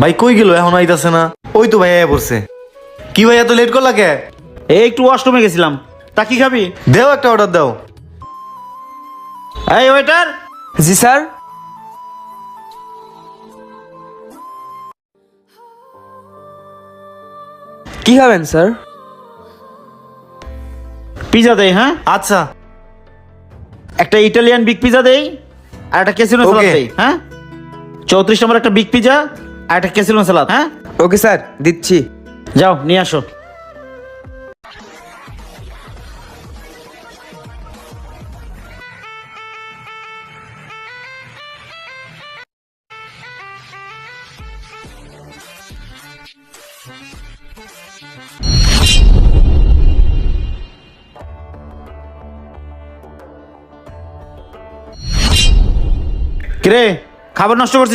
ভাই কই গেল, এখন আইতাছে না। ওই তো ভাই আয়া পড়ছে। কি ভাই এত লেট করলা কে? এই একটু ওয়াশরুমে গেছিলাম। তা কি খাবি? দেও একটা অর্ডার দাও। এই ওয়েটার। জি স্যার। কি খাবেন স্যার? পিজা দেই। হ্যাঁ, আচ্ছা একটা ইটালিয়ান বিগ পিজা দেই আর একটা ক্যাসিনো সালাদ Okay. দেই। হ্যাঁ, 34 নম্বর একটা বিগ পিজা আর একটা ক্যাসিনো সালাদ। হ্যাঁ, ওকে স্যার, দিচ্ছি। যাও নিয়ে আসো। কিরে, খাবার নষ্ট করছিস